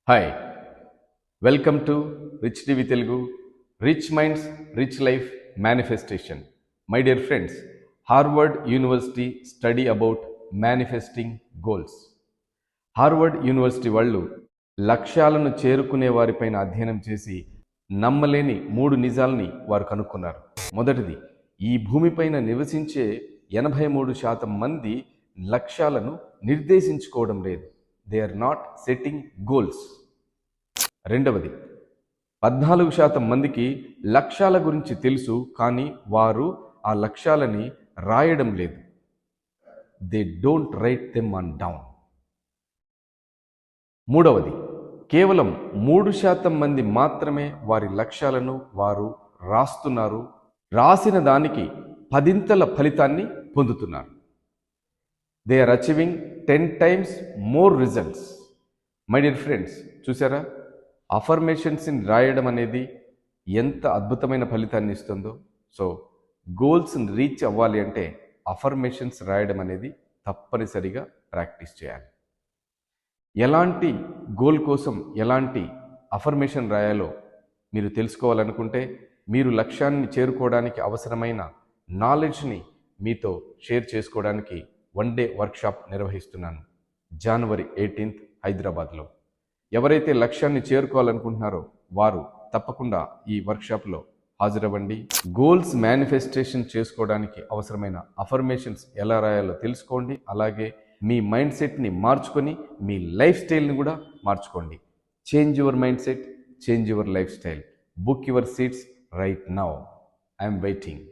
Hi welcome to rich TV Telugu rich minds rich life manifestation. My dear friends, Harvard university study about manifesting goals. Harvard university వాళ్ళు లక్ష్యాలను చేరుకునే వారిపైన అధ్యయనం చేసి నమ్మలేని 3 నిజాల్ని వారు కనుక్కున్నారు. మొదటిది, ఈ భూమిపైన నివసించే 83% మంది లక్ష్యాలను నిర్దేశించుకోవడం లేదు. They are not setting goals. రెండవది, 14% మందికి లక్ష్యాల గురించి తెలుసు, కానీ వారు ఆ లక్ష్యాలని రాయడం లేదు. They don't write them on down. మూడవది, కేవలం 3% మంది మాత్రమే వారి లక్ష్యాలను వారు రాస్తున్నారు. రాసిన దానికి 10 ఫలితాన్ని పొందుతున్నారు. They are achieving 10 times more results. My dear friends, చూసారా, అఫర్మేషన్స్ని రాయడం అనేది ఎంత అద్భుతమైన ఫలితాన్ని ఇస్తుందో. సో గోల్స్ని రీచ్ అవ్వాలి అంటే అఫర్మేషన్స్ రాయడం అనేది తప్పనిసరిగా ప్రాక్టీస్ చేయాలి. ఎలాంటి గోల్ కోసం ఎలాంటి అఫర్మేషన్ రాయాలో మీరు తెలుసుకోవాలనుకుంటే, మీరు లక్ష్యాన్ని చేరుకోవడానికి అవసరమైన నాలెడ్జ్ని మీతో షేర్ చేసుకోవడానికి 1 day వర్క్షాప్ నిర్వహిస్తున్నాను January 18th హైదరాబాద్లో. ఎవరైతే లక్ష్యాన్ని చేరుకోవాలనుకుంటున్నారో వారు తప్పకుండా ఈ వర్క్షాప్లో హాజరవ్వండి. గోల్స్ మేనిఫెస్టేషన్ చేసుకోవడానికి అవసరమైన అఫర్మేషన్స్ ఎలా రాయాలో తెలుసుకోండి. అలాగే మీ మైండ్ సెట్ని మార్చుకొని మీ లైఫ్ స్టైల్ని కూడా మార్చుకోండి. Change your mind set, change your life style. Book your seats right now. I'm waiting.